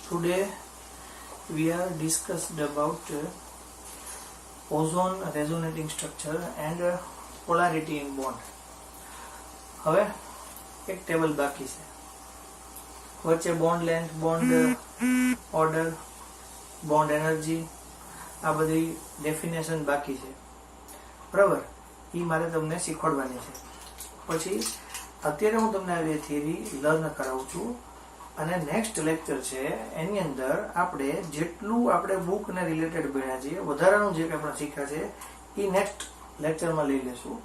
Today we are discussed about ozone resonating structure and polarity in bond. હવે એક table બાકી છે. વચ્ચે bond length, bond order, bond energy, આ બધી ડેફિનેશન બાકી છે. બરાબર, એ મારે તમને શીખવાડવાની છે. પછી અત્યારે હું તમને આવી થિયરી લર્ન કરાવું છું અને નેક્સ્ટ લેક્ચર છે એની અંદર આપણે જેટલું આપણે બુક ને રિલેટેડ ભણ્યા છીએ, વધારાનું જે કંઈ પણ શીખ્યા છે એ નેક્સ્ટ લેક્ચરમાં લઈ લેશું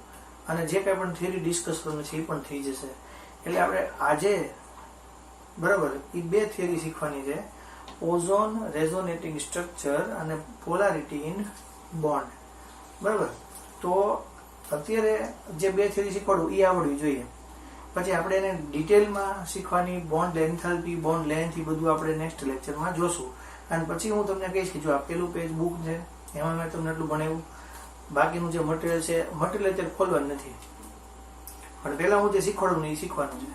અને જે કંઈ પણ થિયરી ડિસ્કસ કરવાની છે એ પણ થઈ જશે. એટલે આપણે આજે બરાબર એ બે થિયરી શીખવાની છે, ઓઝોન રેઝોનેટિંગ સ્ટ્રક્ચર અને પોલારિટી ઇન બોન્ડ. બરાબર, તો અત્યારે જે બે થિયરી શીખવાડું એ આવડવી જોઈએ. પછી આપણે એને ડિટેલમાં શીખવાની, બોન્ડ એન્થાલ્પી, બોન્ડ લેન્થ, એ બધું આપણે નેક્સ્ટ લેક્ચરમાં જોશું. અને પછી હું તમને કહીશ કે જો આ પેલું પેજ બુક છે એમાં મેં તમને એટલું ભણાવ્યું, બાકીનું જે મટીરિયલ છે મટીરિયલ અત્યારે ખોલવાનું નથી, પણ પહેલા હું જે શીખવાડું ને એ શીખવાનું છે,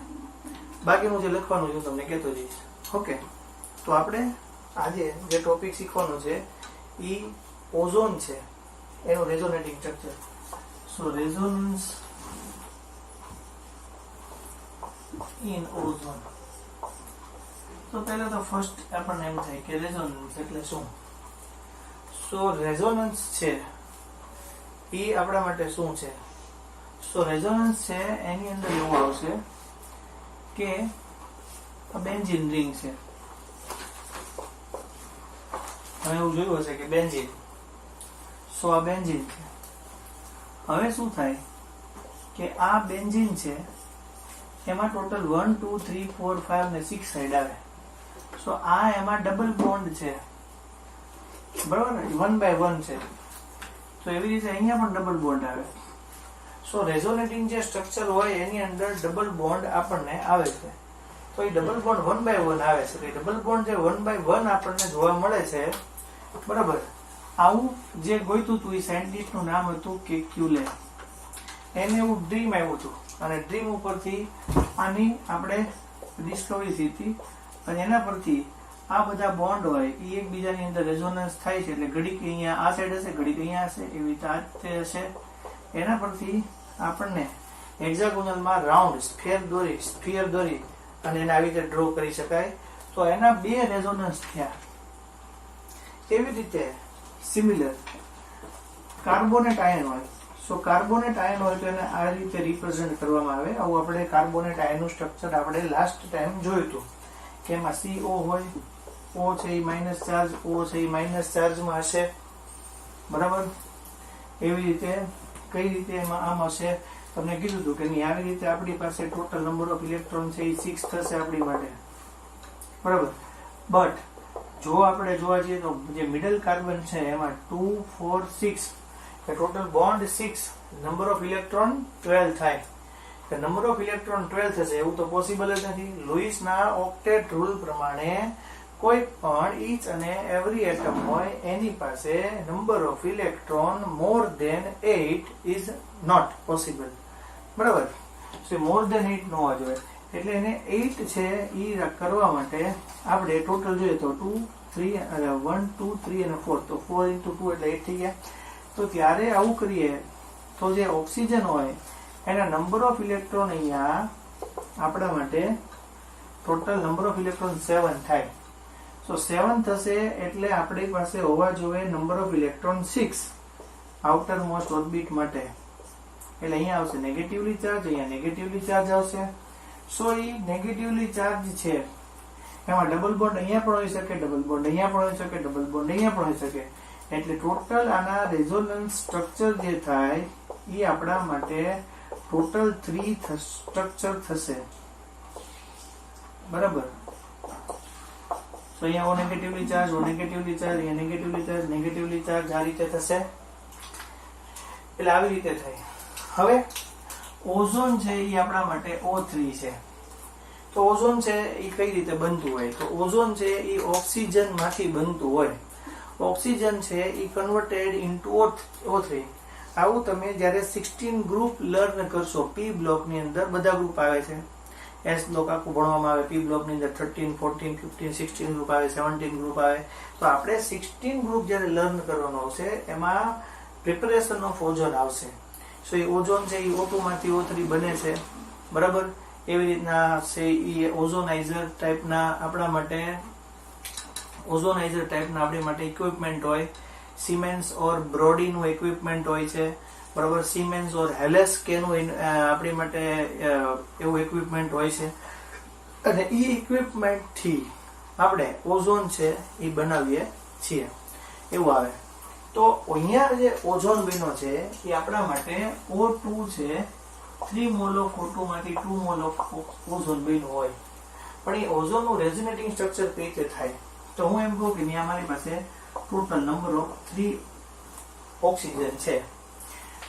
બાકીનું જે લખવાનું છે હું તમને કહેતો જઈશ. ઓકે, તો આપણે આજે જે ટોપિક શીખવાનું છે એ ઓઝોન છે, એનું resonating structure. So resonance in ozone. તો પહેલા તો ફર્સ્ટ આપણને એમ થાય કે રેઝોનન્સ એટલે શું. સો રેઝોનન્સ છે એ આપણા માટે શું છે? સો રેઝોનન્સ છે એની અંદર એવું આવશે કે આ બેન્ઝીન રિંગ છે. તમે એવું જોયું હશે કે બેન્ઝીન. સો આ બેન્ઝીન છે. હવે શું થાય કે આ બેન્ઝીન છે એમાં ટોટલ 1 2 3 4 5 ને 6 સાઈડ આવે. સો આ એમાં ડબલ બોન્ડ છે, બરાબર ને, 1 by 1 છે. તો એવી રીતે અહીંયા પણ ડબલ બોન્ડ આવે. સો રેઝોનેટિંગ જે સ્ટ્રક્ચર હોય એની અંદર ડબલ બોન્ડ આપણને આવે છે. તો એ ડબલ બોન્ડ 1 by 1 આવે છે. ડબલ બોન્ડ જે 1 by 1 આપણને જોવા મળે છે, બરાબર, આવું જે ગોઈતું હતું એ સાયન્ટિસ્ટનું નામ હતું કેક્યુલે. એને એવું ડ્રીમ આવ્યું હતું અને ડ્રીમ ઉપરથી આની આપણે ડિસ્કવરી થઈ હતી અને એના પરથી આ બધા બોન્ડ હોય એ એકબીજાની અંદર રેઝોનન્સ થાય છે. એટલે ઘડીક અહીંયા આ સાઈડ હશે, ઘડીક અહીંયા હશે, એવી રીતે આ રીતે હશે. એના પરથી આપણને હેક્ઝાગોનલમાં રાઉન્ડ સ્ફિયર દોરી અને એને આવી રીતે ડ્રો કરી શકાય. તો એના બે રેઝોનન્સ થયા. એવી રીતે સિમિલર કાર્બોનેટ આયન હોય. સો કાર્બોનેટ આયન હોય તો એને આ રીતે રિપ્રેઝન્ટ કરવામાં આવે. આવું આપણે કાર્બોનેટ આયનનું સ્ટ્રક્ચર આપણે લાસ્ટ ટાઈમ જોયું હતું કે એમાં CO હોય, O છે એ માઇનસ ચાર્જ, O છે એ માઇનસ ચાર્જમાં હશે, બરાબર. એવી રીતે કઈ રીતે એમાં આમ હશે તમને કીધું હતું કે નહીં. આવી રીતે આપણી પાસે ટોટલ નંબર ઓફ ઇલેક્ટ્રોન છે એ 6 થશે આપણી માટે, બરાબર. બટ જો આપણે જોવા જઈએ તો જે મિડલ કાર્બન છે એમાં 2 4 6 total bond 6, number of electron 12 થાય. નંબર ઓફ ઇલેક્ટ્રોન 12 થશે એવું તો પોસિબલ જ નથી. લુઈસના ઓક્ટેટ રૂલ પ્રમાણે કોઈ પણ ઈચ અને એવરી એટમ હોય એની પાસે number of electron more than 8 is not possible, બરાબર. સો મોર ધેન 8 ન હોવા જોઈએ. એટલે એને 8 છે એ કરવા માટે આપણે ટોટલ જોઈએ તો 2 3 1 2 3 અને 4, તો 4 into 2 એટલે 8 થઈ ગયા. તો ત્યારે આવું કરીએ તો જે ઓક્સિજન હોય એના નંબર ઓફ ઇલેક્ટ્રોન અહીંયા આપણા માટે ટોટલ નંબર ઓફ ઇલેક્ટ્રોન 7 થાય. સો 7 થશે એટલે આપણી પાસે હોવા જોઈએ number of electron 6 outer most orbit માટે. એટલે અહીંયા આવશે નેગેટિવલી ચાર્જ, અહીંયા નેગેટિવલી ચાર્જ આવશે. સો એ નેગેટિવલી ચાર્જ છે એમાં ડબલ બોન્ડ અહીંયા પણ હોઈ શકે, ડબલ બોન્ડ અહીંયા પણ હોઈ શકે, ડબલ બોન્ડ અહીંયા પણ હોઈ શકે. એટલે ટોટલ આના રેઝોનન્સ સ્ટ્રક્ચર જે થાય એ આપણા માટે ટોટલ 3 સ્ટ્રક્ચર થશે, બરાબર. તો અહીંયા ઓ નેગેટિવલી ચાર્જ, ઓ નેગેટિવલી ચાર્જ, અહીંયા નેગેટિવલી ચાર્જ, નેગેટિવલી ચાર્જ, આ રીતે થશે. એટલે આવી રીતે થાય. હવે ઓઝોન છે એ આપણા માટે O3 છે. તો ઓઝોન છે એ કઈ રીતે બનતું હોય? તો ઓઝોન છે એ ઓક્સિજન માંથી બનતું હોય. ઓક્સિજન છે એ કન્વર્ટેડ ઇન્ટુ O3. આવું તમે જ્યારે 16 ગ્રુપ લર્ન કરશો, P બ્લોક ની અંદર બધા ગ્રુપ આવે છે એસ બ્લોક આખું ભણવામાં આવે, પી બ્લોક ની અંદર 13, 14, 15, 16 ગ્રુપ આવે, 17 ગ્રુપ આવે. તો આપણે 16 ગ્રુપ જ્યારે લર્ન કરવાનો આવશે એમાં પ્રિપેરેશન ઓફ ઓઝોન આવશે. સો એ ઓઝોન છે એ O2 માંથી O3 બને છે, બરાબર. એવી રીતના છે એ ઓઝોનાઇઝર ટાઈપના આપણા માટે ઇક્વિપમેન્ટ હોય. સિમેન્સ ઓર બ્રોડી નું ઇક્વિપમેન્ટ હોય છે, બરાબર. સિમેન્સ ઓર હેલેસ કે નું આપણી માટે એવું ઇક્વિપમેન્ટ હોય છે. અને એ ઇક્વિપમેન્ટ થી આપણે ઓઝોન છે એ બનાવીએ છીએ, એવું આવે. તો અહીંયા જે ઓઝોન બન્યો છે એ આપણા માટે O2 છે 3 મોલ ઓફ O2 માંથી 2 મોલ ઓફ ઓઝોન બન્યું હોય. પણ એ ઓઝોન નું રેઝોનેટિંગ સ્ટ્રક્ચર કઈ રીતે થાય? તો હું એમ કહું કે અહીંયા મારી પાસે ટોટલ નંબર ઓફ 3 ઓક્સિજન છે.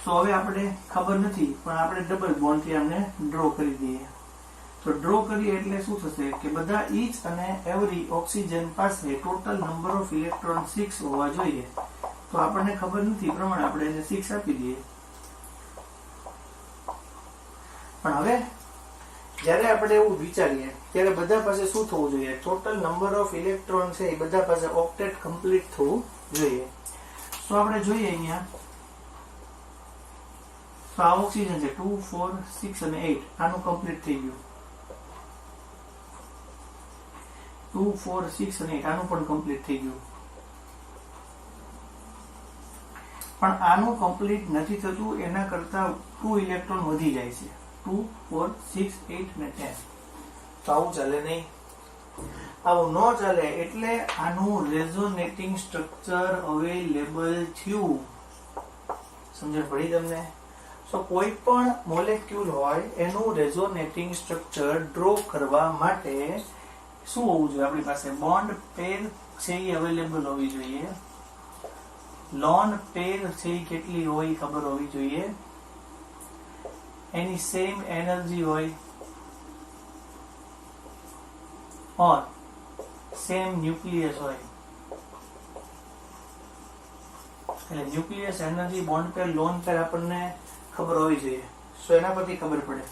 તો હવે આપણે ખબર નથી પણ આપણે ડબલ બોન્ડ થી આમને ડ્રો કરી દઈએ. તો ડ્રો કરીએ એટલે શું થશે કે બધા ઈચ અને એવરી ઓક્સિજન પાસે ટોટલ નંબર ઓફ ઇલેક્ટ્રોન 6 હોવા જોઈએ. તો આપણને ખબર નથી પ્રમાણે આપણે એને 6 આપી દઈએ. પણ હવે જ્યારે આપણે એવું વિચારીએ ત્યારે બધા પાસે શું થવું જોઈએ? ટોટલ નંબર ઓફ ઇલેક્ટ્રોન છે એ બધા પાસે ઓક્ટેટ કમ્પ્લીટ થવું જોઈએ. તો આપણે જોઈએ અહીંયા, તો આ ઓક્સિજન છે 2, 4, 6 અને 8, આનું કમ્પ્લીટ થઈ ગયું. 2, 4, 6 અને 8 આનું પણ કમ્પ્લીટ થઈ ગયું. પણ આનું કમ્પ્લીટ નથી થતું, એના કરતા 2 ઇલેક્ટ્રોન વધી જાય છે. 2, 4, 6, 8 અને 10. તો આવું ચાલે નહીં. આવું ન ચાલે એટલે આનું રેઝોનેટિંગ સ્ટ્રક્ચર અવેલેબલ થયું. સમજણ પડી તમને? સો કોઈ પણ મોલેક્યુલ હોય એનું રેઝોનેટિંગ સ્ટ્રક્ચર ડ્રો કરવા માટે શું હોવું જોઈએ? આપણી પાસે બોન્ડ પેર છે એ અવેલેબલ હોવી જોઈએ. લોન પેર છે એ કેટલી હોય ખબર હોવી જોઈએ. એની સેમ એનર્જી હોય और सेम न्यूक्लियस હોય. એટલે ન્યુક્લિયસ એનર્જી બોન્ડ પેર લોન પેર આપણને ખબર હોવી જોઈએ. સો એના પરથી ખબર પડે.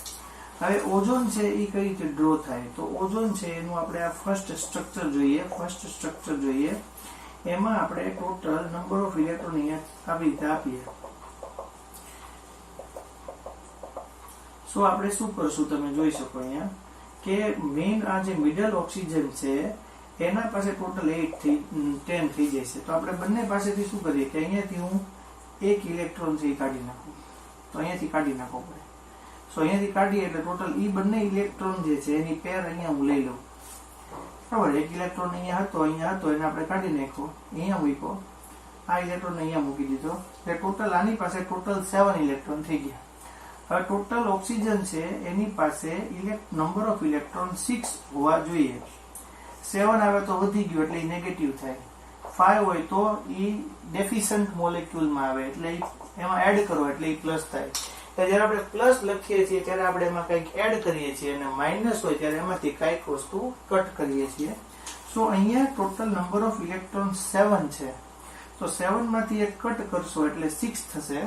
હવે ઓઝોન છે એ કઈ રીતે ડ્રો થાય? તો ઓઝોન છે એનું આપણે આ ફર્સ્ટ સ્ટ્રક્ચર જોઈએ. એમાં આપણે ટોટલ નંબર ઓફ ઇલેક્ટ્રોન અહીંયા આવી રીતે આપીએ. સો આપણે શું કરશું તમે જોઈ શકો અહીંયા કે મેઇન આ જે મિડલ ઓક્સિજન છે એના પાસે ટોટલ 8 થી 10 થઈ જશે. તો આપણે બંને પાસેથી શું કરીએ કે અહીંયાથી હું એક ઇલેક્ટ્રોન છે કાઢી નાખું. તો અહીંયાથી કાઢી નાખવો પડે. સો અહીંયાથી કાઢીએ એટલે ટોટલ ઈ બંને ઇલેક્ટ્રોન જે છે એની પેર અહીંયા હું લઈ લઉં. બરાબર, એક ઇલેક્ટ્રોન અહીંયા હતો એને આપણે કાઢી નાખ્યો, અહીંયા મૂક્યો. આ ઇલેક્ટ્રોન અહીંયા મૂકી દીધો. એટલે ટોટલ આની પાસે ટોટલ 7 ઇલેક્ટ્રોન થઈ ગયા. હવે ટોટલ ઓક્સિજન છે એની પાસે નંબર ઓફ ઇલેક્ટ્રોન 6 હોવા જોઈએ. 7 આવે તો વધી ગયું એટલે એ નેગેટિવ થાય. 5 હોય તો એ ડેફિશન્ટ મોલેક્યુલમાં આવે એટલે એમાં એડ કરો એટલે એ પ્લસ થાય. જ્યારે આપણે પ્લસ લખીએ છીએ ત્યારે આપણે એમાં કંઈક એડ કરીએ છીએ અને માઇનસ હોય ત્યારે એમાંથી કંઈક વસ્તુ કટ કરીએ છીએ. સો અહીંયા ટોટલ નંબર ઓફ ઇલેક્ટ્રોન 7 છે. તો 7 માંથી એક કટ કરશો એટલે 6 થશે.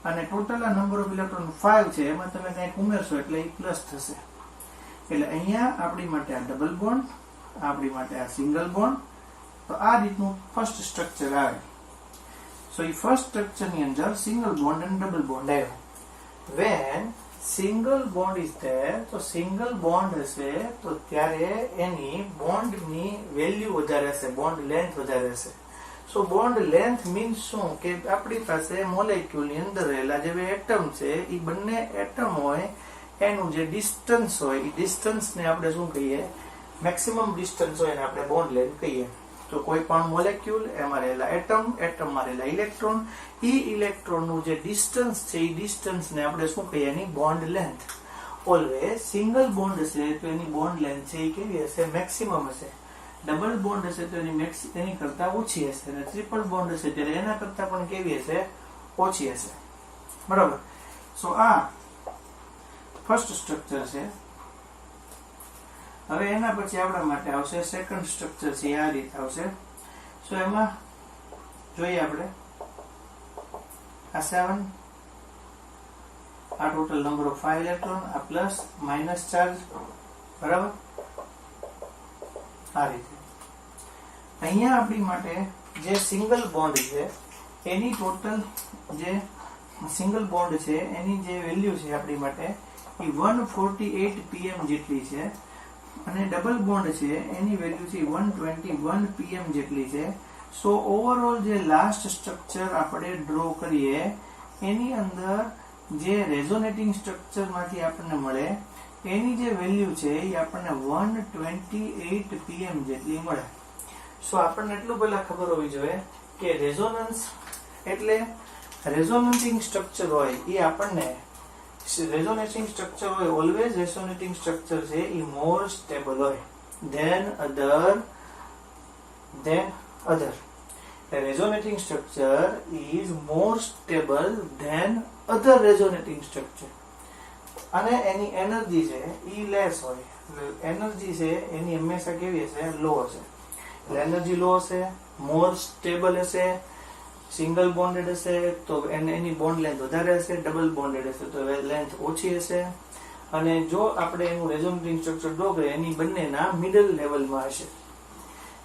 અને ટોટલ આ નંબર ઓફ ઇલેક્ટ્રોન 5 છે એમાં તમે કંઈક ઉમેરશો એટલે એ પ્લસ થશે. એટલે અહીંયા આપણી માટે આ ડબલ બોન્ડ, આપણી માટે આ સિંગલ બોન્ડ. તો આ રીતનું ફર્સ્ટ સ્ટ્રક્ચર આવે. સો એ ફર્સ્ટ સ્ટ્રક્ચરની અંદર સિંગલ બોન્ડ અને ડબલ બોન્ડ આવ્યો. When single bond is there, તો સિંગલ બોન્ડ હશે તો ત્યારે એની બોન્ડની વેલ્યુ વધારે હશે, બોન્ડ લેન્થ વધારે હશે. સો બોન્ડ લેન્થ મીન્સ શું કે આપણી પાસે મોલેક્યુલની અંદર રહેલા જે બે એટમ છે એ બંને એટમ હોય એનું જે ડિસ્ટન્સ હોય એ ડિસ્ટન્સને આપણે શું કહીએ? મેક્સિમમ ડિસ્ટન્સ હોય એને આપણે બોન્ડ લેન્થ કહીએ. તો કોઈ પણ મોલેક્યુલ એમાં રહેલા એટમમાં રહેલા ઇલેક્ટ્રોન, ઈ ઇલેક્ટ્રોનનું જે ડિસ્ટન્સ છે એ ડિસ્ટન્સને આપણે શું કહીએ? એની bond length. Always single bond હશે તો એની બોન્ડ લેન્થ છે એ કેવી હશે? મેક્સિમમ હશે. ડબલ બોન્ડ હશે તો એની કરતા ઓછી હશે. અને ટ્રિપલ બોન્ડ હશે ત્યારે એના કરતા પણ કેવી હશે? ઓછી હશે. બરાબર. સો આ ફર્સ્ટ સ્ટ્રક્ચર છે. હવે એના પછી આપણા માટે આવશે સેકન્ડ સ્ટ્રક્ચર છે, આ રીતે આવશે. સો એમાં જોઈએ આપણે આ 7, આ ટોટલ નંબર ઓફ 5 ઇલેક્ટ્રોન, આ પ્લસ માઇનસ ચાર્જ બરાબર, આ રીતે. અહીંયા આપણી માટે જે સિંગલ બોન્ડ છે એની ટોટલ જે સિંગલ બોન્ડ છે એની જે વેલ્યુ છે આપણી માટે એ 148 pm જેટલી છે, અને ડબલ બોન્ડ છે એની વેલ્યુ છે 121 pm જેટલી છે. સો ઓવરઓલ જે લાસ્ટ સ્ટ્રક્ચર આપણે ડ્રો કરીએ એની અંદર જે રેઝોનેટિંગ સ્ટ્રક્ચર માંથી આપણને મળે એની જે વેલ્યુ છે એ આપણને 128 pm જેટલી મળે. સો આપણને એટલું પહેલા ખબર હોવી જોઈએ કે રેઝોનન્સ એટલે રેઝોનેટિંગ સ્ટ્રક્ચર હોય એ આપણને રેઝોનેટિંગ સ્ટ્રક્ચર હોય ઓલવેઝ રેઝોનેટિંગ સ્ટ્રક્ચર છે એ મોર સ્ટેબલ હોય than other. Resonating structure is more stable than other resonating structure. અને એની એનર્જી છે એ લેસ હોય. એનર્જી છે એની હંમેશા કેવી હશે? લો હશે. એટલે એનર્જી લો હશે, મોર સ્ટેબલ હશે, સિંગલ બોન્ડેડ હશે તો એની બોન્ડ લેન્થ વધારે હશે, ડબલ બોન્ડેડ હશે તો લેન્થ ઓછી હશે. અને જો આપણે એનું રેઝોનેટિંગ સ્ટ્રક્ચર ડ્રો કરીએ એની બંનેના મિડલ લેવલમાં હશે.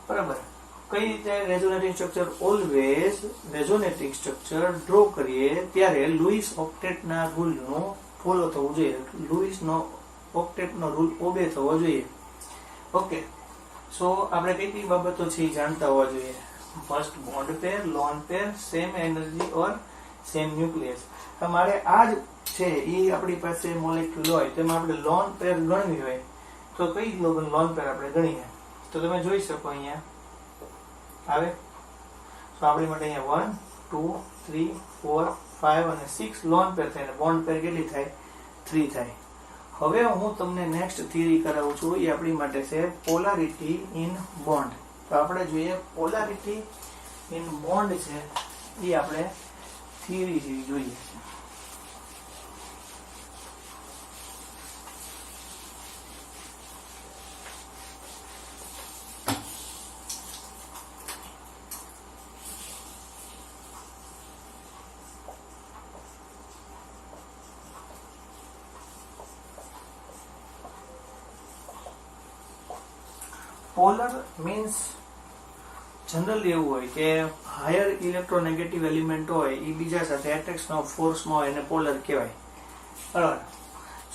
બરાબર. કઈ રીતે resonating structure? Always resonating structure draw કરીએ ત્યારે લુઈસ ઓક્ટેટના રૂલનો ફોલો થવું જોઈએ. લુઈસનો ઓક્ટેટનો રૂલ ઓબે થવો જોઈએ. ઓકે, સો આપણે કઈ કઈ બાબતો છે એ જાણતા હોવા જોઈએ. ફર્સ્ટ બોન્ડ પેર, લોન પેર, સેમ એનર્જી ઓર સેમ ન્યુક્લિયસ. તમારે આ જ છે એ આપણી પાસે મોલેક્યુલ હોય તેમાં આપણે લોન પેર ગણવી હોય તો કઈ લોન પેર આપણે ગણીએ તો તમે જોઈ શકો અહીંયા આવે. તો આપણી માટે અહીંયા 1 2 3 4 5 અને 6 લોન પેર થાય. બોન્ડ પેર કેટલી થાય? 3 થાય. હવે હું તમને નેક્સ્ટ થિયરી કરાવું છું. એ આપણી માટે છે પોલારિટી ઇન બોન્ડ. તો આપણે જોઈએ પોલારિટી ઇન બોન્ડ છે એ આપણે થિયરી જેવી જોઈએ. પોલર મીન્સ જનરલી એવું હોય કે હાયર ઇલેક્ટ્રોનેગેટિવ એલિમેન્ટ હોય એ બીજા સાથે એટ્રેક્શન ઓફ ફોર્સમાં હોય એને પોલર કહેવાય. બરાબર.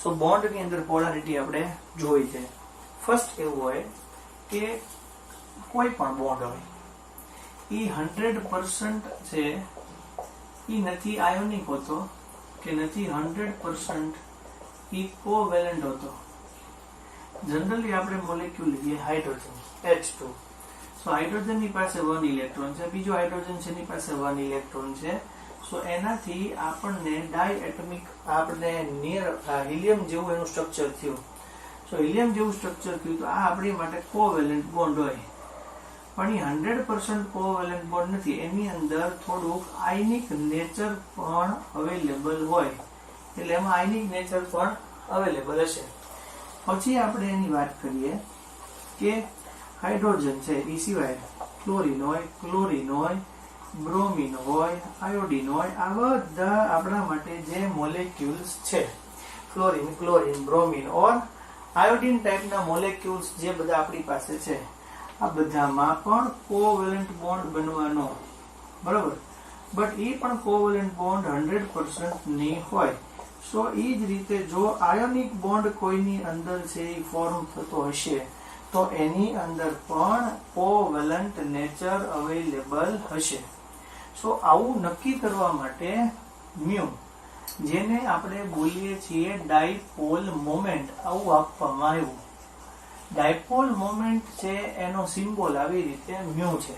સો બોન્ડની અંદર પોલારિટી આપણે જોઈ છે. ફર્સ્ટ એવું હોય કે કોઈ પણ બોન્ડ હોય એ 100% છે એ નથી આયોનિક હોતો કે નથી 100% એ કોવેલેન્ટ હોતો. જનરલી આપણે મોલેક્યુલ લઈએ હાઇડ્રોજન H2. સો હાઇડ્રોજન ની પાસે 1 ઇલેક્ટ્રોન છે, બીજો હાઇડ્રોજન છે એની પાસે 1 ઇલેક્ટ્રોન છે. સો એનાથી આપણને ડાયએટમિક આપણે નિયર હિલિયમ જેવું એનું સ્ટ્રક્ચર થયું. સો હિલિયમ જેવું સ્ટ્રક્ચર થયું તો આ આપણી માટે કોવેલેન્ટ બોન્ડ હોય. પણ એ 100% કોવેલેન્ટ બોન્ડ નથી. એની અંદર થોડુંક આયનિક નેચર પણ અવેલેબલ હોય. એટલે એમાં આયનિક નેચર પણ અવેલેબલ હશે. પછી આપણે એની વાત કરીએ કે હાઇડ્રોજન છે એ સિવાય ક્લોરીન હોય, ક્લોરીન હોય, બ્રોમિન હોય, આયોડીન હોય. આ બધા આપણા માટે જે મોલેક્યુલ્સ છે ક્લોરીન, બ્રોમિન ઓર આયોડીન ટાઈપના મોલેક્યુલ્સ જે બધા આપણી પાસે છે આ બધામાં પણ કોવેલેન્ટ બોન્ડ બનવાનો. બરાબર. બટ એ પણ કોવેલેન્ટ બોન્ડ 100% નહીં હોય. સો એ જ રીતે જો આયોનિક બોન્ડ કોઈની અંદર છે એ ફોર્મ થતો હશે તો એની અંદર પણ કોવેલન્ટ નેચર અવેલેબલ હશે. સો આવું નક્કી કરવા માટે મ્યુ, જેને આપણે બોલીએ છીએ ડાયપોલ મોમેન્ટ, આવું આપવામાં આવ્યું. ડાયપોલ મોમેન્ટ છે એનો સિમ્બોલ આવી રીતે મ્યુ છે.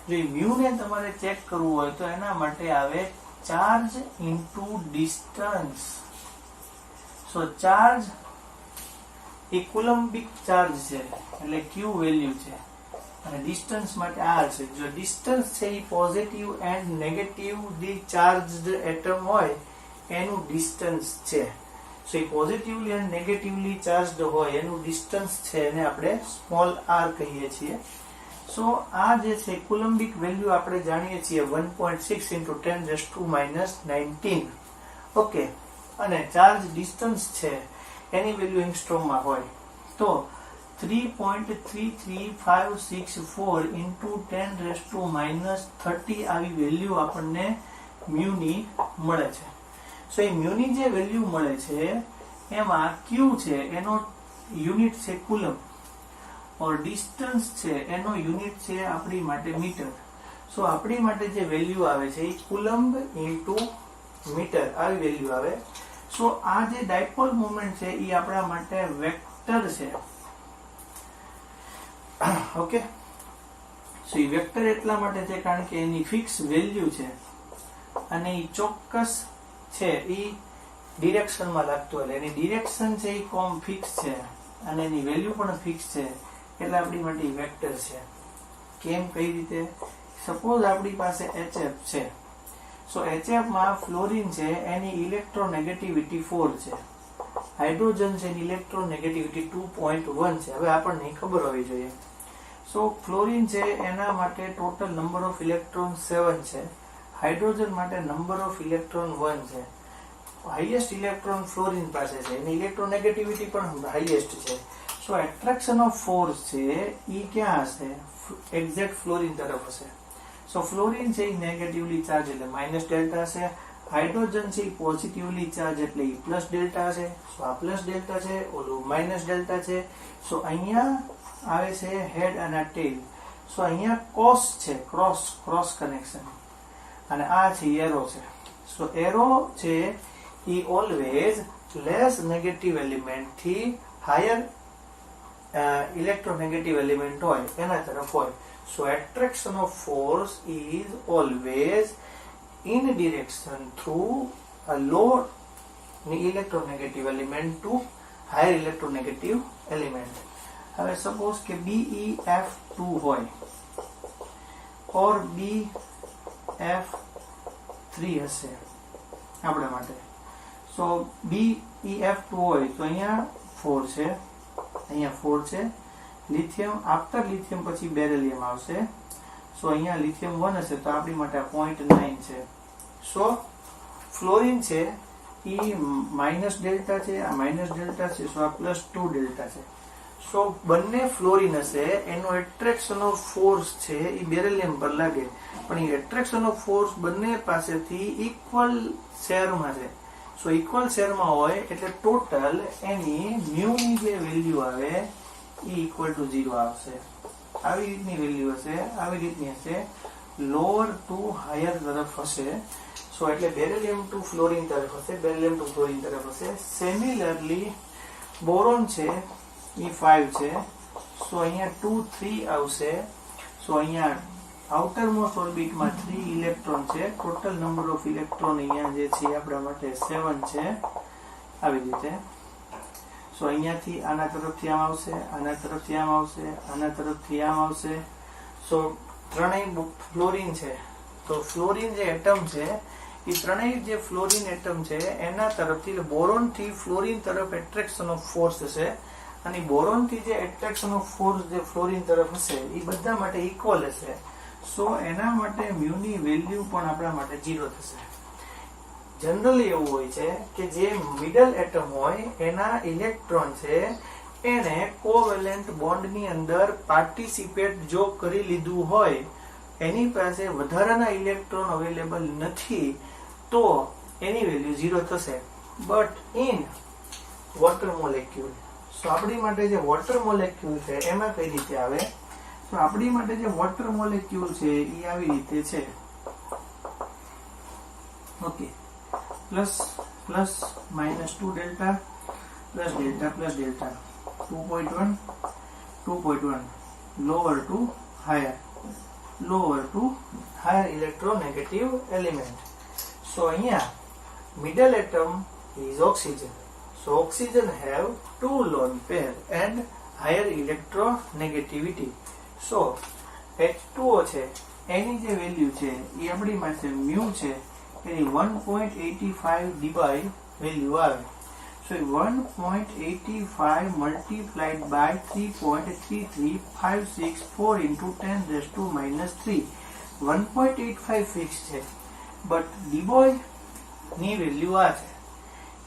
જો મ્યુ ને તમારે ચેક કરવું હોય તો એના માટે આવે ચાર્જ ઇન્ટુ ડિસ્ટન્સ. સો ચાર્જ એ કુલમ્બિક ચાર્જ છે એટલે ક્યુ વેલ્યુ છે અને ડિસ્ટન્સ માટે આર છે. જો ડિસ્ટન્સ છે એ positive and negatively charged atom હોય એનું ડિસ્ટન્સ છે. સો એ પોઝિટિવલી એન્ડ નેગેટિવલી ચાર્જડ હોય એનું ડિસ્ટન્સ છે એને આપણે સ્મોલ આર કહીએ છીએ. સો આ જે છે કુલમ્બિક વેલ્યુ આપણે જાણીએ છીએ 1.6 × 10⁻⁹ ઓકે. અને ચાર્જ ડિસ્ટન્સ છે એની વેલ્યુ એંગસ્ટ્રોમમાં હોય તો 3.33564 into 10⁻³ આવી વેલ્યુ આપણને મ્યુની મળે છે. સો એ મ્યુની જે વેલ્યુ મળે છે એમાં ક્યુ છે એનો યુનિટ છે કુલમ, ઓર ડિસ્ટન્સ છે એનો યુનિટ છે આપણી માટે મીટર. સો આપણી માટે જે વેલ્યુ આવે છે એ કુલમ્બ ઇન્ટુ મીટર આવી વેલ્યુ આવે. સો આ જે ડાયપોલ મોમેન્ટ છે એ આપણા માટે વેક્ટર છે. ઓકે, સો એ વેક્ટર એટલા માટે છે કારણ કે એની ફિક્સ વેલ્યુ છે અને એ ચોક્કસ છે, એ ડિરેક્શનમાં લાગતું એટલે એની ડિરેક્શન છે એ કોમ ફિક્સ છે અને એની વેલ્યુ પણ ફિક્સ છે એટલે આપણી માટે વેક્ટર છે. કેમ, કઈ રીતે? સપોઝ આપણી પાસે HF છે. સો HF માં ફ્લોરિન છે એની ઇલેક્ટ્રોનેગેટિવિટી 4 છે, હાઇડ્રોજન છે એની ઇલેક્ટ્રોનેગેટિવિટી 2.1 છે. હવે આપણને ખબર હોવી જોઈએ. સો ફ્લોરિન છે એના માટે ટોટલ નંબર ઓફ ઇલેક્ટ્રોન 7 છે, હાઇડ્રોજન માટે નંબર ઓફ ઇલેક્ટ્રોન 1 છે. હાઈએસ્ટ ઇલેક્ટ્રોન ફ્લોરિન પાસે છે, એની ઇલેક્ટ્રોનેગેટિવિટી પણ હાઈએસ્ટ છે. સો એટ્રેક્શન ઓફ ફોર્સ છે એ ક્યાં હશે? એક્ઝેક્ટ ફ્લોરિન તરફ હશે. સો ફ્લોરિન છે એ નેગેટિવલી ચાર્જ એટલે માઇનસ ડેલ્ટા હશે, હાઇડ્રોજન છે એ પોઝિટિવલી ચાર્જ એટલે એ પ્લસ ડેલ્ટા હશે. સો આ પ્લસ ડેલ્ટા છે, ઓલું માઇનસ ડેલ્ટા છે. સો અહીંયા આવે છે હેડ અને ટેલ. સો અહીંયા કોસ છે, ક્રોસ કનેક્શન, અને આ છે એરો છે. સો એરો છે એ ઓલવેઝ લેસ નેગેટિવ એલિમેન્ટ થી હાયર ઇલેક્ટ્રોનેગેટિવ એલિમેન્ટ હોય એના તરફ હોય. So attraction of force is always in direction through a low electronegative element to higher electronegative element. હવે સપોઝ કે BeF2 હોય or BF3 હશે આપણા માટે. સો BeF2 હોય તો અહીંયા 4 છે, અહીંયા 4 છે. લિથિયમ આફ્ટર લિથિયમ પછી બેરિલિયમ આવશે. સો અહીંયા લિથિયમ 1 હશે તો આપણી માટે 0.9 છે. સો ફ્લોરિન છે એ માઇનસ ડેલ્ટા છે, આ માઇનસ ડેલ્ટા છે, સો આ +2 ડેલ્ટા છે. સો બંને ફ્લોરિન હશે, એનો એટ્રેક્શન ઓફ ફોર્સ છે એ બેરિલિયમ પર લાગે, પણ એ એટ્રેક્શન ઓફ ફોર્સ બંને પાસેથી ઇક્વલ શેરમાં છે. સો ઇક્વલ શેરમાં હોય એટલે ટોટલ એની મ્યુની જે વેલ્યુ આવે એ ઇક્વલ ટુ 0 આવશે. આવી રીતની વેલ્યુ હશે, આવી રીતની હશે, લોઅર ટુ હાયર તરફ હશે. સો એટલે બેરિલિયમ ટુ ફ્લોરિન તરફ હશે, બેરિલિયમ ટુ ફ્લોરિન તરફ હશે. સિમિલરલી બોરોન છે એ 5 છે. સો અહીંયા 2 3 આવશે. સો અહીંયા આઉટર મોસ્ટ ઓર્બિટમાં 3 ઇલેક્ટ્રોન છે, ટોટલ નંબર ઓફ ઇલેક્ટ્રોન અહીંયા જે છે આપણા માટે 7 છે. આવી રીતે. સો અહીંયાથી આના તરફથી આમ આવશે, આના તરફથી આમ આવશે, આના તરફથી આમ આવશે. સો ત્રણેય ફ્લોરિન છે. તો ફ્લોરિન જે એટમ છે એ ત્રણેય જે ફ્લોરિન એટમ છે એના તરફથી બોરોન થી ફ્લોરિન તરફ એટ્રેક્શન ઓફ ફોર્સ હશે, અને બોરોન થી જે એટ્રેક્શન ઓફ ફોર્સ જે ફ્લોરિન તરફ હશે એ બધા માટે ઇક્વલ હશે. સો એના માટે મ્યુની વેલ્યુ પણ આપણા માટે 0 થશે. જનરલી એવું હોય છે કે જે મિડલ એટમ હોય એના ઇલેક્ટ્રોન છે એને કોવેલેન્ટ બોન્ડની અંદર પાર્ટિસિપેટ જો કરી લીધું હોય, એની પાસે વધારાના ઇલેક્ટ્રોન અવેલેબલ નથી તો એની વેલ્યુ 0 થશે. બટ ઇન વોટર મોલેક્યુલ, સો આપણી માટે જે વોટર મોલેક્યુલ છે એમાં કઈ રીતે આવે? તો આપણી માટે જે વોટર મોલેક્યુલ છે એ આવી રીતે છે. Okay, plus plus -2 delta plus delta plus delta 2.1 2.1 lower to higher electronegative element. So અહીંયા middle atom is oxygen. So oxygen have 2 lone pair and higher electronegativity. So H2O છે એની જે વેલ્યુ છે એ આપણી પાસે મ્યુ છે એની 1.85 ડીબાય વેલ્યુ આવે. સો 1.85 multiplied by 3.33564 into 10⁻³ 1.85 fix છે, બટ ડીબોય ની વેલ્યુ આ છે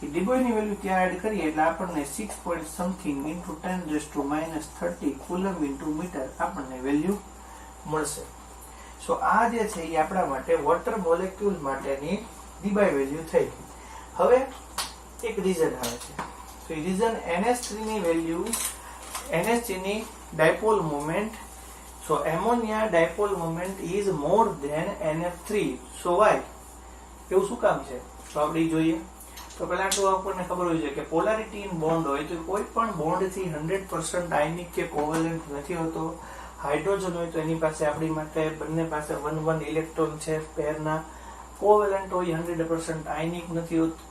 કે ડીબોયની વેલ્યુ ત્યાં એડ કરીએ એટલે આપણને 6 point something into 10⁻³ coulomb into metre આપણને વેલ્યુ મળશે. સો આ જે છે એ આપણા માટે વોટર મોલેક્યુલ માટેની ડીબાય વેલ્યુ થઈ. હવે એક રીઝન આવે છે. તો એ રીઝન NH3 ની વેલ્યુ, NH3 ની dipole moment, so ammonia dipole moment is more than NH3. So why? એવું શું કામ છે? તો આપણે જોઈએ. તો પહેલા તો આપણને ખબર હોય છે કે પોલારિટી ઇન બોન્ડ હોય તો કોઈ પણ બોન્ડથી 100% આયનિક કે કોવેલેન્ટ નથી હોતો. હાઇડ્રોજન હોય તો એની પાસે આપણી માટે બંને પાસે 1 ઇલેક્ટ્રોન છે પેરના. કોવેલેન્ટ હોય 100% આયનિક નથી હોતું.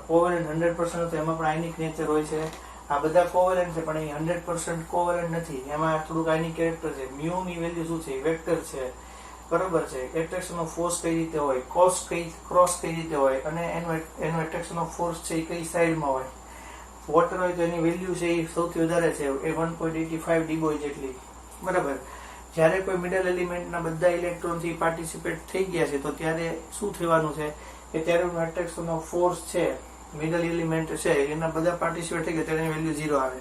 કોવેલેન્ટ 100% તો એમાં પણ આયનિક નેચર હોય છે. આ બધા કોવેલેન્ટ છે પણ એ 100% કોવેલેન્ટ નથી. એમાં થોડુંક આયનિક કેરેક્ટર છે. મ્યુ ની વેલ્યુ શું છે? વેક્ટર છે. બરોબર છે. એટ્રેક્શન ઓફ ફોર્સ કઈ રીતે હોય, ક્રોસ કઈ રીતે હોય, અને એનો એટ્રેક્શન ઓફ ફોર્સ છે એ કઈ સાઈડમાં હોય. વોટર હોય તો એની વેલ્યુ છે એ સૌથી વધારે છે, એ 1.85 ડીબોય જેટલી. બરાબર. જ્યારે કોઈ મિડલ એલિમેન્ટના બધા ઇલેક્ટ્રોનથી પાર્ટિસિપેટ થઈ ગયા છે તો ત્યારે શું થવાનું છે કે ત્યારે એનું એટ્રેક્શન ઓફ ફોર્સ છે, મિડલ એલિમેન્ટ છે એના બધા પાર્ટિસિપેટ થઈ ગયા ત્યારે એની વેલ્યુ 0 આવે.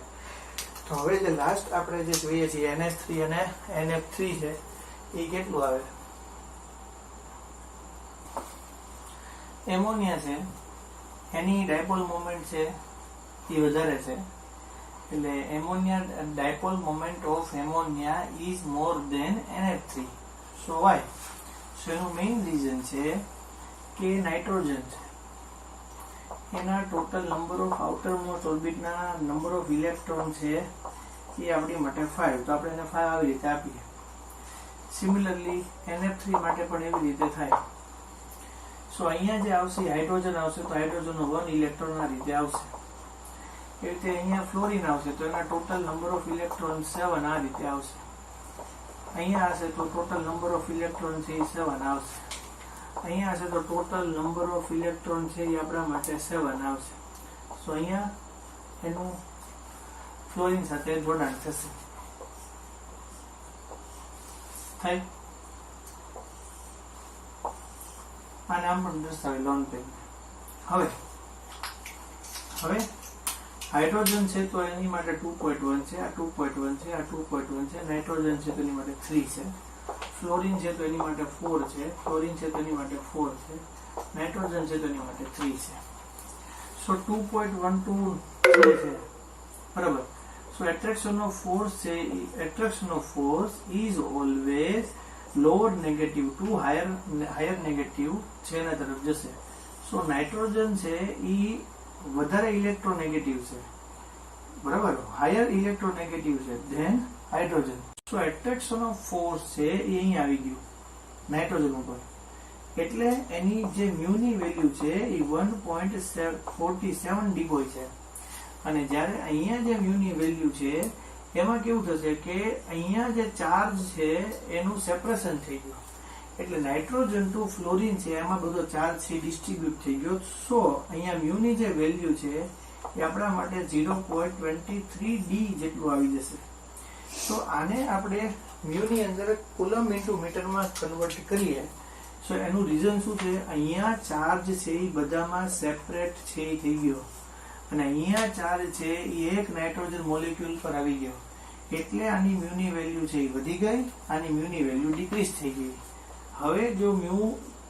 તો હવે જે લાસ્ટ આપણે જે જોઈએ છીએ NH3 અને NF3 છે એ કેટલું આવે? એમોનિયા છે એની ડાયપોલ મોમેન્ટ છે એ વધારે છે, એટલે ammonia dipole moment of ammonia is more than NH3. So why? So એનું મેઇન રીઝન છે કે નાઇટ્રોજન છે એના ટોટલ નંબર ઓફ આઉટરમોસ્ટ ઓર્બિટના નંબર ઓફ ઇલેક્ટ્રોન છે એ આપણી માટે 5. તો આપણે એને 5 આવી રીતે આપીએ. સિમિલરલી NF3 માટે પણ એવી રીતે થાય. સો અહીંયા જે આવશે હાઇડ્રોજન આવશે તો હાઇડ્રોજનનો 1 ઇલેક્ટ્રોન આ રીતે આવશે. એ રીતે અહીંયા ફ્લોરિન આવશે તો એના ટોટલ નંબર ઓફ ઇલેક્ટ્રોન 7 આ રીતે આવશે. અહીંયા હશે તો ટોટલ નંબર ઓફ ઇલેક્ટ્રોન છે એ 7 આવશે. અહીંયા હશે તો ટોટલ નંબર ઓફ ઇલેક્ટ્રોન છે એ આપણા માટે 7 આવશે. સો અહીંયા એનું ફ્લોરિન સાથે જોડાણ થશે. થાય? આને આમ પણ દર્શાવે લોન પેન. હવે હાઇડ્રોજન છે તો એની માટે 2.1 છે, આ 2.1 છે, આ 2.1 છે. નાઇટ્રોજન છે તો એની માટે 3 છે. ફ્લોરિન છે તો એની માટે 4 છે. ફ્લોરિન છે તો એની માટે 4 છે. નાઇટ્રોજન છે તો એની માટે 3 છે. સો 2.12 છે. બરાબર. સો એટ્રેક્શન ઓફ ફોર્સ છે, attraction of force is always lower negative to higher negative છે એના તરફ જશે. સો નાઇટ્રોજન છે એ વધારે ઇલેક્ટ્રોનેગેટિવ છે, બરાબર, હાયર ઇલેક્ટ્રોનેગેટિવ છે than hydrogen. So attraction of force છે એ અહીં આવી ગયું નાઇટ્રોજન ઉપર, એટલે એની જે મ્યુની વેલ્યુ છે એ 1.47 ડીબોય છે. અને જ્યારે અહીંયા જે મ્યુની વેલ્યુ છે એમાં કેવું થશે કે અહીંયા જે ચાર્જ છે એનું સેપરેશન થઈ ગયું, એટલે નાઇટ્રોજન ટુ ફ્લોરિન છે એમાં બધો ચાર્જ છે ડિસ્ટ્રીબ્યુટ થઈ ગયો. સો અહીંયા મ્યુની જે વેલ્યુ છે એ આપણા માટે 0.23 ડી જેટલું આવી જશે. તો આને આપણે મ્યુની અંદર કુલમ ઇન્ટુ મીટરમાં કન્વર્ટ કરીએ. સો એનું રીઝન શું છે? અહીંયા ચાર્જ છે એ બધામાં સેપરેટ છે એ થઈ ગયો, અને અહીંયા ચાર્જ છે એ એક નાઇટ્રોજન મોલેક્યુલ પર આવી ગયો, એટલે આની મ્યુની વેલ્યુ છે એ વધી ગઈ, આની મ્યુની વેલ્યુ ડિક્રીઝ થઈ ગઈ. હવે જો મ્યુ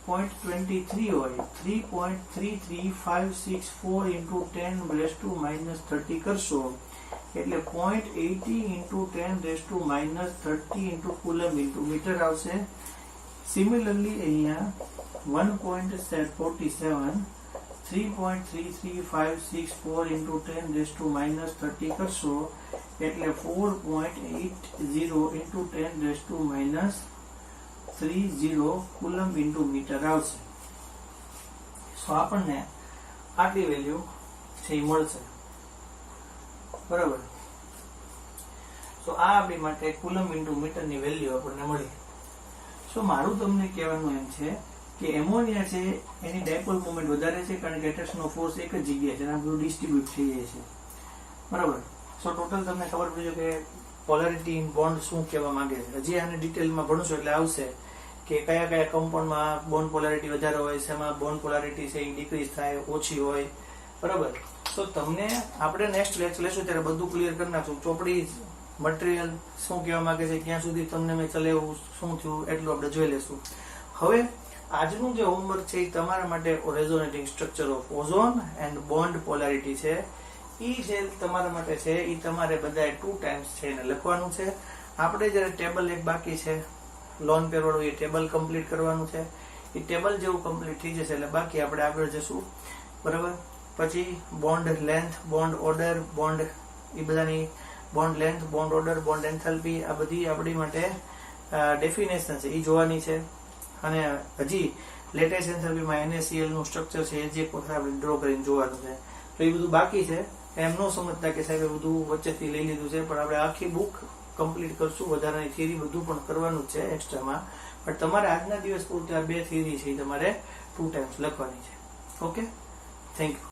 0.23 હોય, 3.33564 ઇન્ટુ 10⁻³ કરશો એટલે 0.80 into 10⁻³ into coulomb into metre આવશે. સિમિલરલી અહીંયા 1.47 3.33564 ઇન્ટુ 10⁻³ કરશો એટલે 4.80 ઇન્ટુ 10⁻³ કુલમ ઇન્ટુ મીટર આવશે. સો આપણને આટલી વેલ્યુ છે એ મળશે, બરાબર. સો આ આપણી માટે કુલમ ઇન્ટુ મીટરની વેલ્યુ આપણને મળી. સો મારું તમને કહેવાનું એમ છે કે એમોનિયા છે એની ડાયપોલ મોમેન્ટ વધારે છે, કારણ કે એટ્રેક્શન ઓફ ફોર્સ એક જ જગ્યાએ છે અને આ બધું ડિસ્ટ્રીબ્યુટ થઈ જાય છે, બરાબર. સો ટોટલ તમને ખબર પડી કે પોલારિટી ઇન બોન્ડ શું કહેવા માંગે છે. હજી આને ડિટેલમાં ભણશો એટલે આવશે કે કયા કયા કમ્પાઉન્ડમાં બોન્ડ પોલારિટી વધારે હોય છે, એમાં બોન્ડ પોલારિટી છે એ ડિક્રીઝ થાય, ઓછી હોય, બરાબર. તો તમને આપણે નેક્સ્ટ લેક્ચર લેશું ત્યારે બધું ક્લિયર કરી નાખશું. ચોપડી મટીરિયલ શું કહેવા માંગે છે, ક્યાં સુધી તમને મેં ચલાવ્યું, શું થયું, એટલું આપણે જોઈ લેશું. હવે આજનું જે હોમવર્ક છે એ તમારા માટે resonating structure of ozone and bond polarity છે. એ જે તમારા માટે છે એ તમારે બધાએ 2 ટાઈમ્સ છે એને લખવાનું છે. આપણે જ્યારે ટેબલ એક બાકી છે લોન પેર વાળું, એ ટેબલ કમ્પ્લીટ કરવાનું છે. એ ટેબલ જેવું કમ્પ્લીટ થઈ જશે એટલે બાકી આપણે આગળ જશું. બરાબર. પછી bond length, bond order, bond એ બધાની bond length, bond order, bond enthalpy, આ બધી આપણી માટે ડેફિનેશન છે એ જોવાની છે. અને હજી લેટેસ્ટ એન્થાલ્પીમાં NaCl નું સ્ટ્રક્ચર છે એ જે આપણે ડ્રો કરીને જોવાનું છે. તો એ બધું બાકી છે. એમ ન સમજતા કે સાહેબ બધું વચ્ચેથી લઈ લીધું છે, પણ આપણે આખી બુક કમ્પ્લીટ કરશું. વધારાની થિયરી બધું પણ કરવાનું જ છે એક્સ્ટ્રામાં. પણ તમારે આજના દિવસ પૂરતી આ 2 થિયરી છે એ તમારે 2 ટાઈમ્સ લખવાની છે. Okay, thank you.